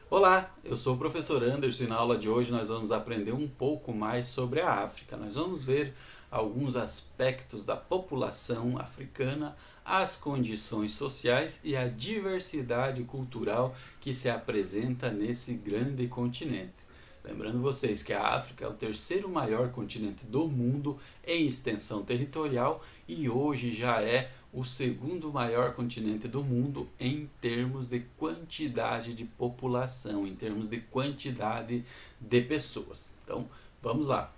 Olá, eu sou o professor Anderson e na aula de hoje nós vamos aprender um pouco mais sobre a África. Nós vamos ver alguns aspectos da população africana, as condições sociais e a diversidade cultural que se apresenta nesse grande continente. Lembrando vocês que a África é o terceiro maior continente do mundo em extensão territorial e hoje já é o segundo maior continente do mundo em termos de quantidade de população, em termos de quantidade de pessoas. Então, vamos lá.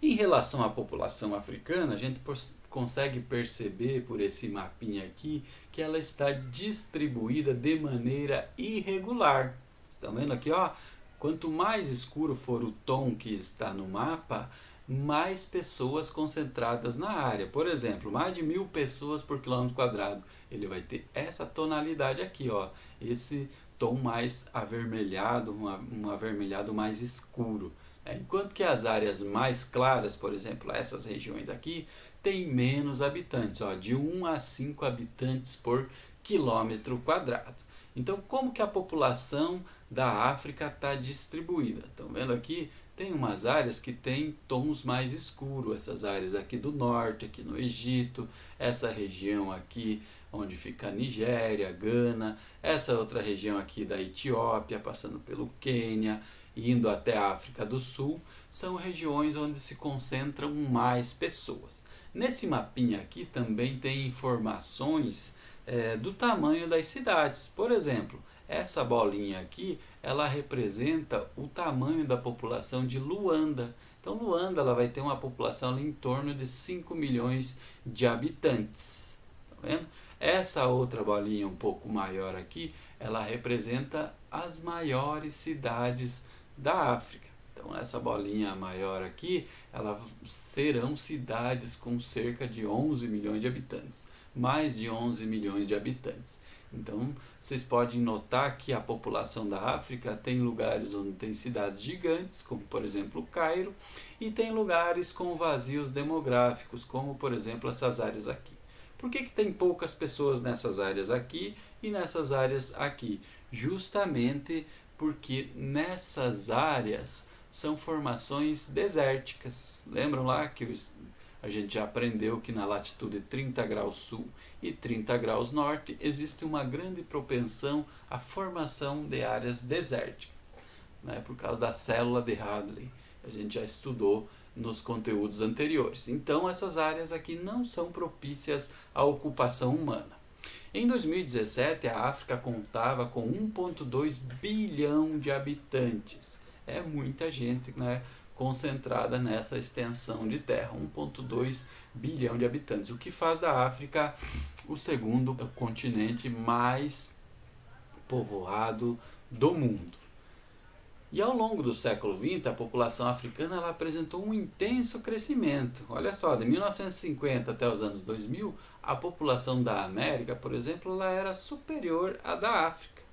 Em relação à população africana, a gente consegue perceber por esse mapinha aqui que ela está distribuída de maneira irregular. Estão vendo aqui, ó? Quanto mais escuro for o tom que está no mapa, mais pessoas concentradas na área. Por exemplo, mais de 1.000 pessoas por quilômetro quadrado. Ele vai ter essa tonalidade aqui, ó, esse tom mais avermelhado, um avermelhado mais escuro. Enquanto que as áreas mais claras, por exemplo, essas regiões aqui, têm menos habitantes, ó, de 1 a 5 habitantes por quilômetro quadrado. Então, como que a população da África está distribuída? Estão vendo aqui? Tem umas áreas que têm tons mais escuros, essas áreas aqui do norte, aqui no Egito, essa região aqui onde fica a Nigéria, Gana, essa outra região aqui da Etiópia, passando pelo Quênia, indo até a África do Sul, são regiões onde se concentram mais pessoas. Nesse mapinha aqui também tem informações do tamanho das cidades. Por exemplo, essa bolinha aqui, ela representa o tamanho da população de Luanda. Então, Luanda ela vai ter uma população ali em torno de 5 milhões de habitantes. Tá vendo? Essa outra bolinha um pouco maior aqui, ela representa as maiores cidades da África. Então, essa bolinha maior aqui, elas serão cidades com cerca de 11 milhões de habitantes. Mais de 11 milhões de habitantes. Então, vocês podem notar que a população da África tem lugares onde tem cidades gigantes, como por exemplo o Cairo, e tem lugares com vazios demográficos, como por exemplo essas áreas aqui. Por que tem poucas pessoas nessas áreas aqui e nessas áreas aqui? Justamente porque nessas áreas são formações desérticas. Lembram lá que a gente já aprendeu que na latitude 30 graus sul e 30 graus norte existe uma grande propensão à formação de áreas desérticas, né, por causa da célula de Hadley. A gente já estudou nos conteúdos anteriores. Então, essas áreas aqui não são propícias à ocupação humana. Em 2017, a África contava com 1,2 bilhão de habitantes. É muita gente, né, concentrada nessa extensão de terra, 1,2 bilhão de habitantes, o que faz da África o segundo continente mais povoado do mundo. E ao longo do século XX, a população africana ela apresentou um intenso crescimento. Olha só, de 1950 até os anos 2000, a população da América, por exemplo, ela era superior à da África.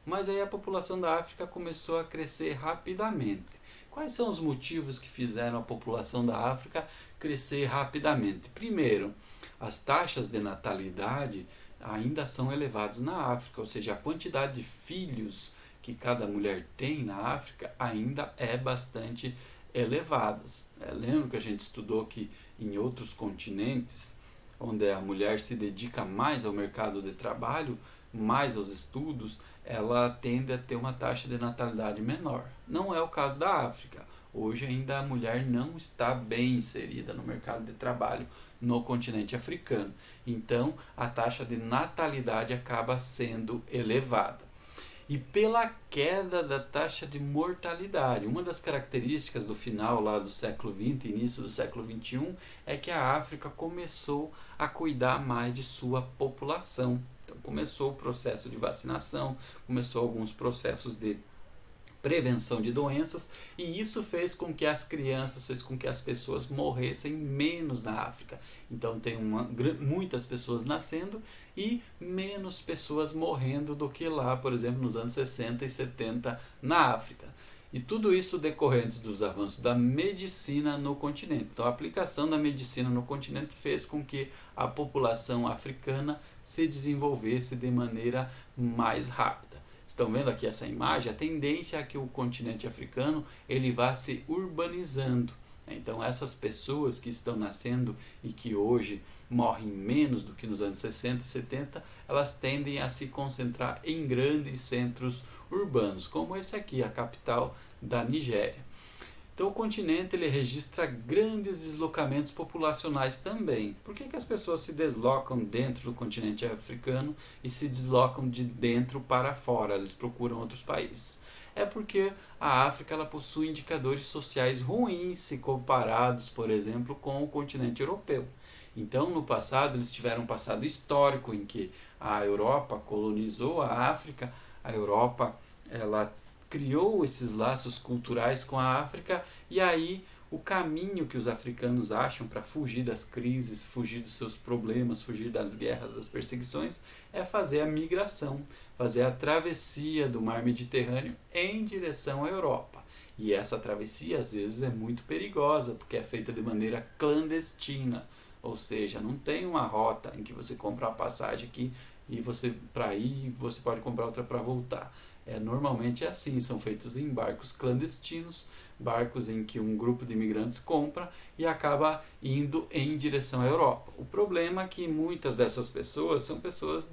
Mas aí a população da África começou a crescer rapidamente. Quais são os motivos que fizeram a população da África crescer rapidamente? Primeiro, as taxas de natalidade ainda são elevadas na África, ou seja, a quantidade de filhos que cada mulher tem na África ainda é bastante elevadas. Lembro que a gente estudou que em outros continentes, onde a mulher se dedica mais ao mercado de trabalho, mais aos estudos, ela tende a ter uma taxa de natalidade menor. Não é o caso da África. Hoje ainda a mulher não está bem inserida no mercado de trabalho no continente africano. Então, a taxa de natalidade acaba sendo elevada. E pela queda da taxa de mortalidade. Uma das características do final lá do século XX, início do século XXI, é que a África começou a cuidar mais de sua população. Então começou o processo de vacinação, começou alguns processos de prevenção de doenças, e isso fez com que as crianças, fez com que as pessoas morressem menos na África. Então tem muitas pessoas nascendo e menos pessoas morrendo do que lá, por exemplo, nos anos 60 e 70 na África. E tudo isso decorrentes dos avanços da medicina no continente. Então a aplicação da medicina no continente fez com que a população africana se desenvolvesse de maneira mais rápida. estão vendo aqui essa imagem, a tendência é que o continente africano ele vá se urbanizando. Então essas pessoas que estão nascendo e que hoje morrem menos do que nos anos 60 e 70, elas tendem a se concentrar em grandes centros urbanos, como esse aqui, a capital da Nigéria. Então o continente ele registra grandes deslocamentos populacionais também. Por que as pessoas se deslocam dentro do continente africano e se deslocam de dentro para fora? Eles procuram outros países. É porque a África ela possui indicadores sociais ruins se comparados, por exemplo, com o continente europeu. Então, no passado, eles tiveram um passado histórico em que a Europa colonizou a África, a Europa ela criou esses laços culturais com a África e aí o caminho que os africanos acham para fugir das crises, fugir dos seus problemas, fugir das guerras, das perseguições, é fazer a migração, fazer a travessia do mar Mediterrâneo em direção à Europa. E essa travessia às vezes é muito perigosa, porque é feita de maneira clandestina, ou seja, não tem uma rota em que você compra uma passagem aqui e você para ir, você pode comprar outra para voltar. Normalmente é assim, são feitos em barcos clandestinos, barcos em que um grupo de imigrantes compra e acaba indo em direção à Europa. O problema é que muitas dessas pessoas são pessoas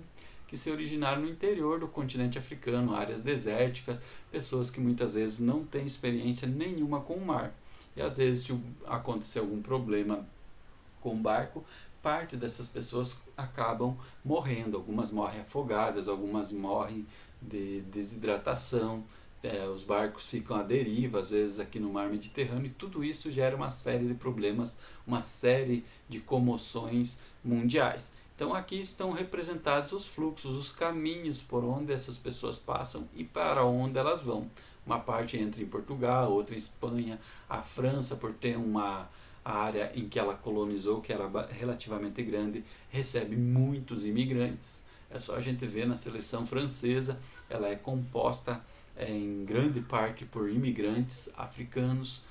que se originaram no interior do continente africano, áreas desérticas, pessoas que muitas vezes não têm experiência nenhuma com o mar. E às vezes se acontecer algum problema com o barco, parte dessas pessoas acabam morrendo. Algumas morrem afogadas, algumas morrem de desidratação, os barcos ficam à deriva, às vezes aqui no mar Mediterrâneo, e tudo isso gera uma série de problemas, uma série de comoções mundiais. Então aqui estão representados os fluxos, os caminhos por onde essas pessoas passam e para onde elas vão. Uma parte entra em Portugal, outra em Espanha, a França, por ter uma área em que ela colonizou, que era relativamente grande, recebe muitos imigrantes. É só a gente ver na seleção francesa, ela é composta em grande parte por imigrantes africanos,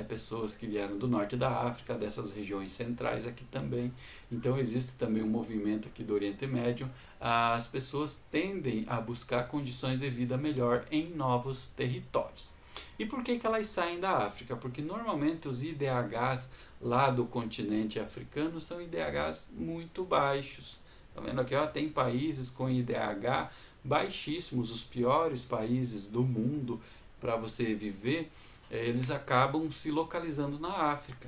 pessoas que vieram do norte da África, dessas regiões centrais aqui também. Então existe também um movimento aqui do Oriente Médio. As pessoas tendem a buscar condições de vida melhor em novos territórios. E por que elas saem da África? Porque normalmente os IDHs lá do continente africano são IDHs muito baixos. Tá vendo aqui? Tem países com IDH baixíssimos, os piores países do mundo para você viver, eles acabam se localizando na África.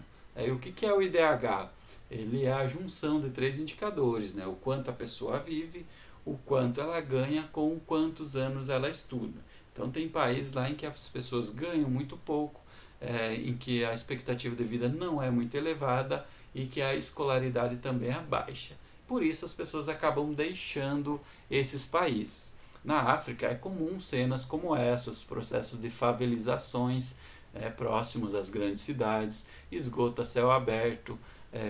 O que é o IDH? Ele é a junção de três indicadores, né? O quanto a pessoa vive, o quanto ela ganha com quantos anos ela estuda. Então tem países lá em que as pessoas ganham muito pouco, em que a expectativa de vida não é muito elevada e que a escolaridade também é baixa. Por isso as pessoas acabam deixando esses países. Na África é comum cenas como essas, processos de favelizações próximos às grandes cidades, esgoto a céu aberto,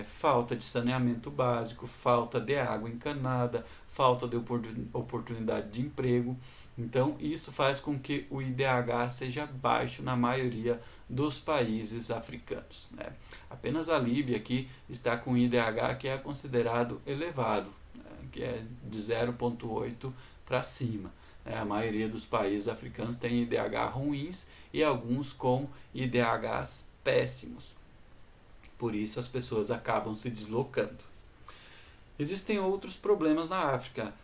falta de saneamento básico, falta de água encanada, falta de oportunidade de emprego. Então isso faz com que o IDH seja baixo na maioria dos países africanos. Apenas a Líbia aqui está com um IDH que é considerado elevado, que é de 0,8 para cima. A maioria dos países africanos tem IDH ruins e alguns com IDHs péssimos. Por isso as pessoas acabam se deslocando. Existem outros problemas na África,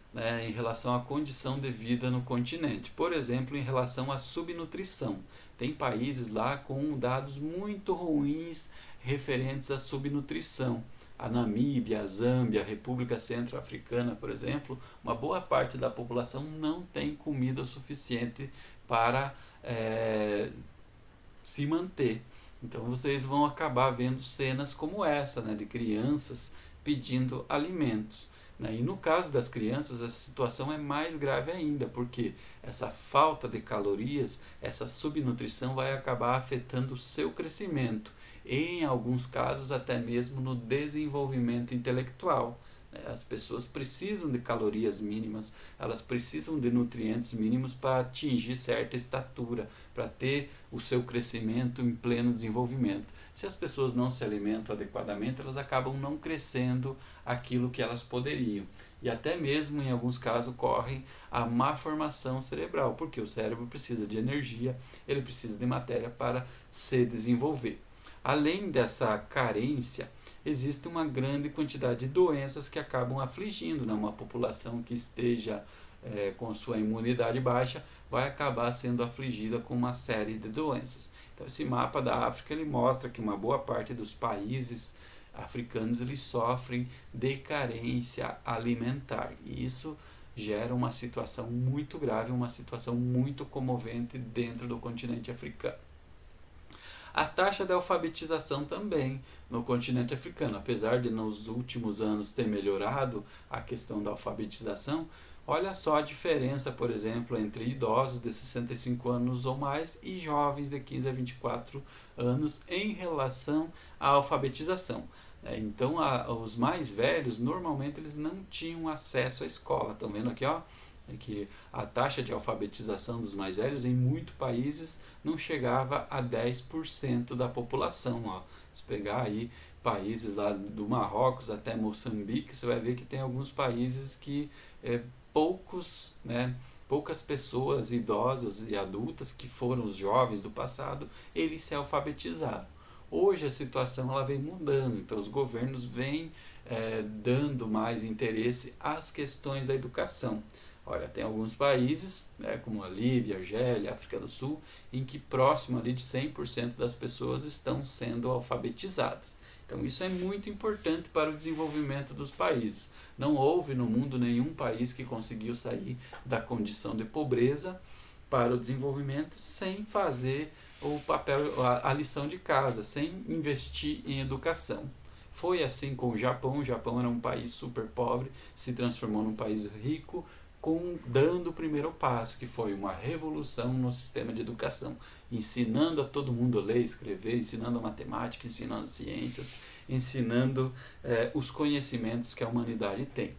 em relação à condição de vida no continente. Por exemplo, em relação à subnutrição. Tem países lá com dados muito ruins referentes à subnutrição. A Namíbia, a Zâmbia, a República Centro-Africana, por exemplo, uma boa parte da população não tem comida o suficiente para se manter. Então vocês vão acabar vendo cenas como essa, de crianças pedindo alimentos. E no caso das crianças, a situação é mais grave ainda, porque essa falta de calorias, essa subnutrição vai acabar afetando o seu crescimento, e em alguns casos até mesmo no desenvolvimento intelectual. As pessoas precisam de calorias mínimas, elas precisam de nutrientes mínimos para atingir certa estatura, para ter o seu crescimento em pleno desenvolvimento. Se as pessoas não se alimentam adequadamente, elas acabam não crescendo aquilo que elas poderiam. e até mesmo em alguns casos ocorre a má formação cerebral, porque o cérebro precisa de energia, ele precisa de matéria para se desenvolver. Além dessa carência, existe uma grande quantidade de doenças que acabam afligindo, né? Uma população que esteja com sua imunidade baixa vai acabar sendo afligida com uma série de doenças. Então esse mapa da África ele mostra que uma boa parte dos países africanos eles sofrem de carência alimentar e isso gera uma situação muito grave, uma situação muito comovente dentro do continente africano. A taxa de alfabetização também no continente africano, apesar de nos últimos anos ter melhorado a questão da alfabetização, olha só a diferença, por exemplo, entre idosos de 65 anos ou mais e jovens de 15 a 24 anos em relação à alfabetização. Então, os mais velhos, normalmente, eles não tinham acesso à escola. Estão vendo aqui, ó? Que a taxa de alfabetização dos mais velhos em muitos países não chegava a 10% da população. Ó. Se pegar aí países lá do Marrocos até Moçambique, você vai ver que tem alguns países que poucas pessoas idosas e adultas que foram os jovens do passado, eles se alfabetizaram. Hoje a situação ela vem mudando, então os governos vêm dando mais interesse às questões da educação. Olha, tem alguns países, como a Líbia, a Argélia, a África do Sul, em que próximo ali de 100% das pessoas estão sendo alfabetizadas. Então isso é muito importante para o desenvolvimento dos países. Não houve no mundo nenhum país que conseguiu sair da condição de pobreza para o desenvolvimento sem fazer o papel, a lição de casa, sem investir em educação. Foi assim com o Japão. O Japão era um país super pobre, se transformou num país rico, dando o primeiro passo, que foi uma revolução no sistema de educação, ensinando a todo mundo a ler e escrever, ensinando a matemática, ensinando ciências, ensinando os conhecimentos que a humanidade tem.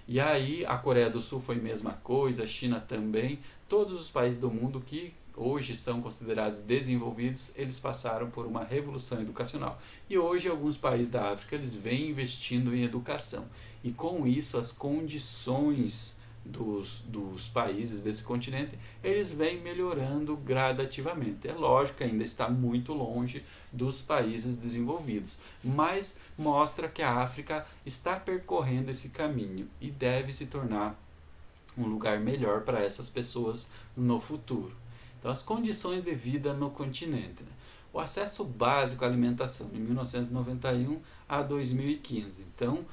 E aí a Coreia do Sul foi a mesma coisa, a China também, todos os países do mundo que hoje são considerados desenvolvidos, eles passaram por uma revolução educacional. E hoje alguns países da África eles vêm investindo em educação. E com isso as condições dos países desse continente, eles vêm melhorando gradativamente. É lógico que ainda está muito longe dos países desenvolvidos, mas mostra que a África está percorrendo esse caminho e deve se tornar um lugar melhor para essas pessoas no futuro. Então, as condições de vida no continente. O acesso básico à alimentação, de 1991 a 2015. Então,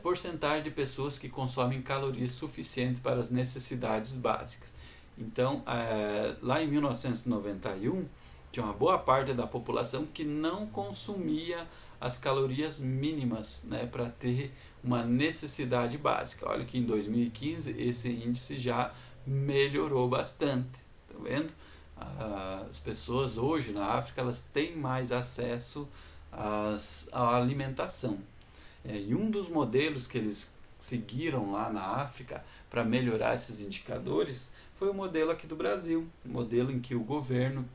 porcentagem de pessoas que consomem calorias suficientes para as necessidades básicas. Então, lá em 1991, tinha uma boa parte da população que não consumia as calorias mínimas, para ter uma necessidade básica. Olha que em 2015 esse índice já melhorou bastante. Tá vendo? As pessoas hoje na África elas têm mais acesso à alimentação. E um dos modelos que eles seguiram lá na África para melhorar esses indicadores foi o modelo aqui do Brasil, um modelo em que o governo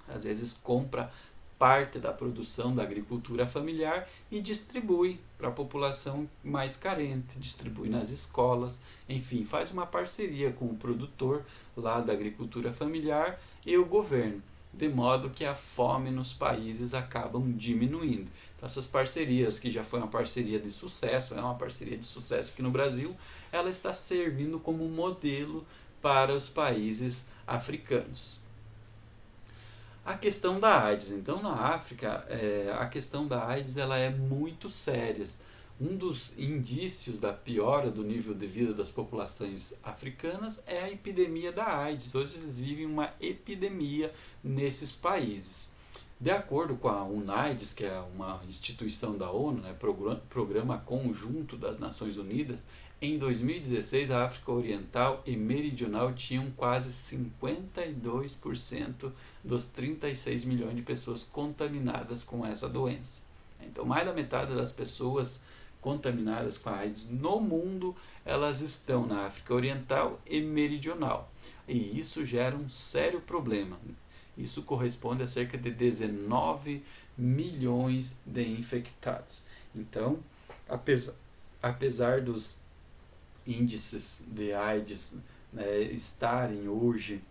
às vezes compra parte da produção da agricultura familiar e distribui para a população mais carente, distribui nas escolas, enfim, faz uma parceria com o produtor lá da agricultura familiar e o governo, de modo que a fome nos países acabam diminuindo. Então essas parcerias, que já foi uma parceria de sucesso, é uma parceria de sucesso aqui no Brasil, ela está servindo como modelo para os países africanos. A questão da AIDS. Então, na África, a questão da AIDS ela é muito séria. Um dos indícios da piora do nível de vida das populações africanas é a epidemia da AIDS. Hoje eles vivem uma epidemia nesses países. De acordo com a UNAIDS, que é uma instituição da ONU, Programa Conjunto das Nações Unidas, em 2016 a África Oriental e Meridional tinham quase 52% dos 36 milhões de pessoas contaminadas com essa doença. Então mais da metade das pessoas contaminadas com a AIDS no mundo, elas estão na África Oriental e Meridional. E isso gera um sério problema. Isso corresponde a cerca de 19 milhões de infectados. Então, apesar dos índices de AIDS, né, estarem hoje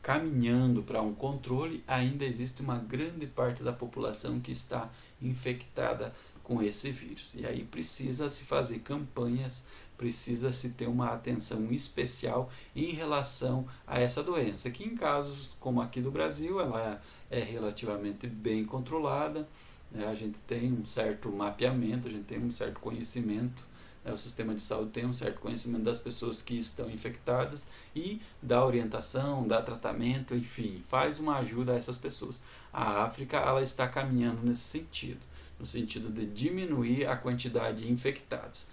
caminhando para um controle, ainda existe uma grande parte da população que está infectada com esse vírus. E aí precisa se fazer campanhas, precisa se ter uma atenção especial em relação a essa doença, que em casos como aqui do Brasil, ela é relativamente bem controlada, né? A gente tem um certo mapeamento, a gente tem um certo conhecimento, né? O sistema de saúde tem um certo conhecimento das pessoas que estão infectadas e dá orientação, dá tratamento, enfim, faz uma ajuda a essas pessoas. A África, ela está caminhando nesse sentido, no sentido de diminuir a quantidade de infectados.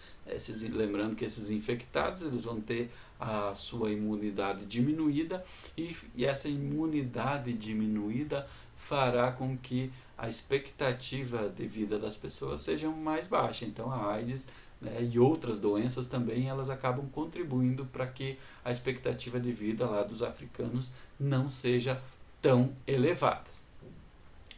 Lembrando que esses infectados, eles vão ter a sua imunidade diminuída e essa imunidade diminuída fará com que a expectativa de vida das pessoas seja mais baixa. Então a AIDS, né, e outras doenças também, elas acabam contribuindo para que a expectativa de vida lá dos africanos não seja tão elevada.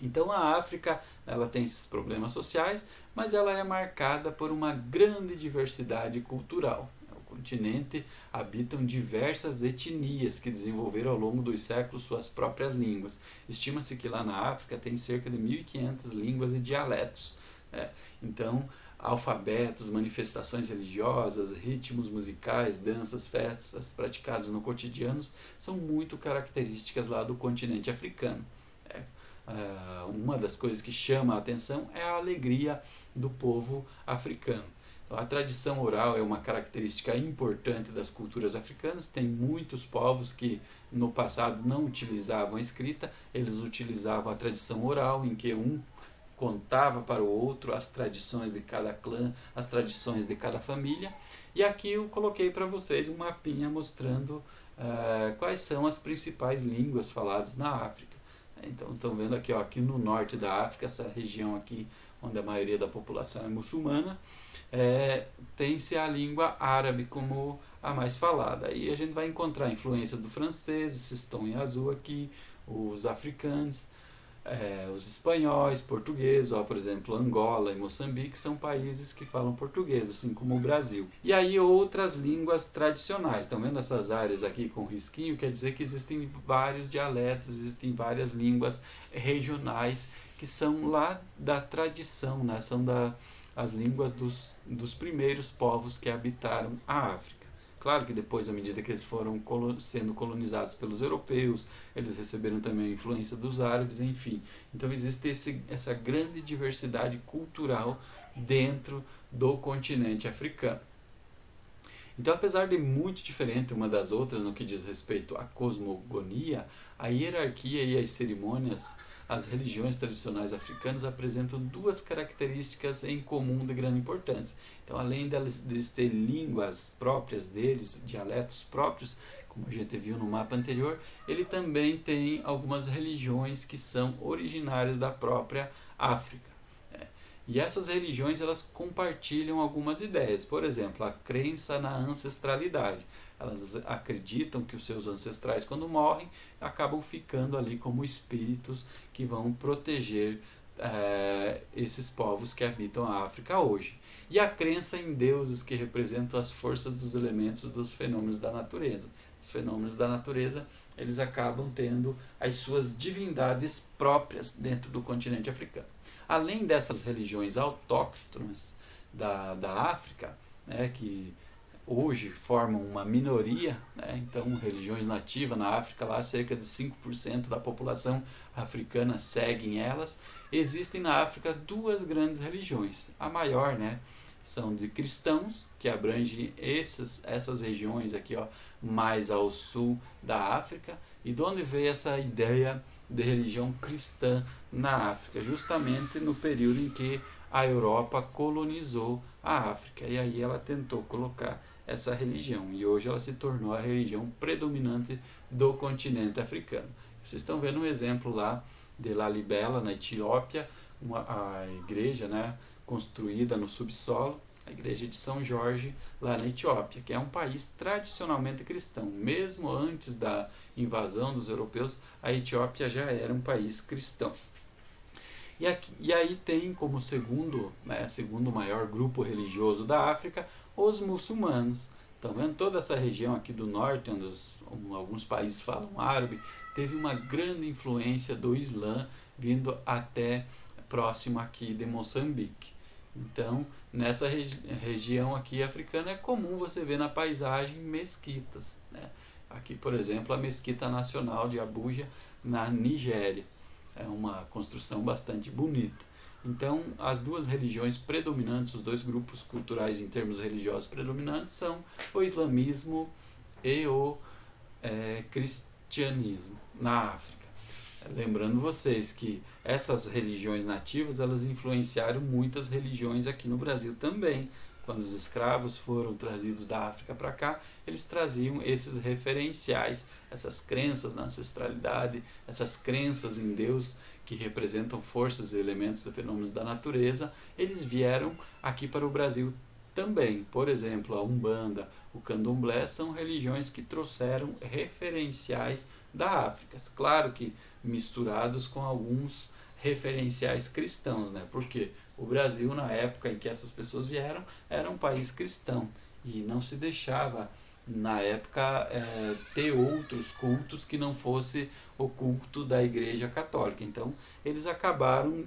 Então a África, ela tem esses problemas sociais, mas ela é marcada por uma grande diversidade cultural. O continente habitam diversas etnias que desenvolveram ao longo dos séculos suas próprias línguas. Estima-se que lá na África tem cerca de 1.500 línguas e dialetos. Então, alfabetos, manifestações religiosas, ritmos musicais, danças, festas praticadas no cotidiano são muito características lá do continente africano. Uma das coisas que chama a atenção é a alegria do povo africano. Então, a tradição oral é uma característica importante das culturas africanas. Tem muitos povos que no passado não utilizavam a escrita, eles utilizavam a tradição oral, em que um contava para o outro as tradições de cada clã, as tradições de cada família. E aqui eu coloquei para vocês um mapinha mostrando quais são as principais línguas faladas na África. Então, estão vendo aqui, ó, aqui no norte da África, essa região aqui onde a maioria da população é muçulmana, tem-se a língua árabe como a mais falada. Aí a gente vai encontrar influências do francês, esses tons em azul aqui, os africanos, os espanhóis, portugueses, ó, por exemplo, Angola e Moçambique são países que falam português, assim como o Brasil. E aí outras línguas tradicionais, estão vendo essas áreas aqui com risquinho? Quer dizer que existem vários dialetos, existem várias línguas regionais que são lá da tradição, né? São as línguas dos primeiros povos que habitaram a África. Claro que depois, à medida que eles foram sendo colonizados pelos europeus, eles receberam também a influência dos árabes, enfim. Então existe essa grande diversidade cultural dentro do continente africano. Então, apesar de muito diferente uma das outras no que diz respeito à cosmogonia, a hierarquia e as cerimônias, as religiões tradicionais africanas apresentam duas características em comum de grande importância. Então, além deles ter línguas próprias deles, dialetos próprios, como a gente viu no mapa anterior, ele também tem algumas religiões que são originárias da própria África. E essas religiões, elas compartilham algumas ideias. Por exemplo, a crença na ancestralidade. Elas acreditam que os seus ancestrais, quando morrem, acabam ficando ali como espíritos que vão proteger esses povos que habitam a África hoje. E a crença em deuses que representam as forças dos elementos dos fenômenos da natureza. Os fenômenos da natureza, eles acabam tendo as suas divindades próprias dentro do continente africano. Além dessas religiões autóctones da África, né, que hoje formam uma minoria, né, então religiões nativas na África, lá cerca de 5% da população africana seguem elas, existem na África duas grandes religiões. A maior, né, são de cristãos, que abrange essas regiões aqui, ó, mais ao sul da África. E de onde veio essa ideia de religião cristã na África? Justamente no período em que a Europa colonizou a África. E aí ela tentou colocar essa religião. E hoje ela se tornou a religião predominante do continente africano. Vocês estão vendo um exemplo lá de Lalibela, na Etiópia, a igreja, né, construída no subsolo, a igreja de São Jorge, lá na Etiópia, que é um país tradicionalmente cristão. Mesmo antes da invasão dos europeus, a Etiópia já era um país cristão. E aí tem como segundo maior grupo religioso da África, os muçulmanos. Estão vendo? Toda essa região aqui do norte, onde alguns países falam árabe, teve uma grande influência do Islã vindo até próximo aqui de Moçambique. Então, nessa região aqui africana é comum você ver na paisagem mesquitas, né? Aqui, por exemplo, a Mesquita Nacional de Abuja, na Nigéria. É uma construção bastante bonita. Então, as duas religiões predominantes, os dois grupos culturais em termos religiosos predominantes são o islamismo e o cristianismo na África. Lembrando vocês que essas religiões nativas, elas influenciaram muitas religiões aqui no Brasil também. Quando os escravos foram trazidos da África para cá, eles traziam esses referenciais, essas crenças na ancestralidade, essas crenças em Deus que representam forças e elementos de fenômenos da natureza, eles vieram aqui para o Brasil também. Por exemplo, a Umbanda, o Candomblé são religiões que trouxeram referenciais da África. Claro que misturados com alguns referenciais cristãos, né? Porque o Brasil, na época em que essas pessoas vieram, era um país cristão e não se deixava, na época, ter outros cultos que não fosse o culto da Igreja Católica. Então, eles acabaram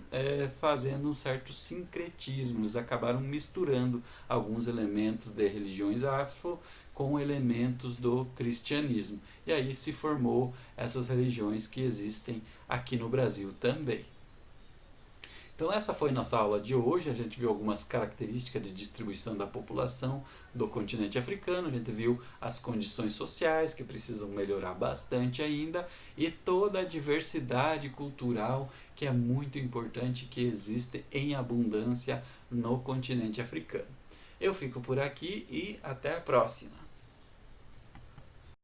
fazendo um certo sincretismo, eles acabaram misturando alguns elementos de religiões afro com elementos do cristianismo. E aí se formou essas religiões que existem aqui no Brasil também. Então essa foi nossa aula de hoje, a gente viu algumas características de distribuição da população do continente africano, a gente viu as condições sociais que precisam melhorar bastante ainda e toda a diversidade cultural que é muito importante, que existe em abundância no continente africano. Eu fico por aqui e até a próxima!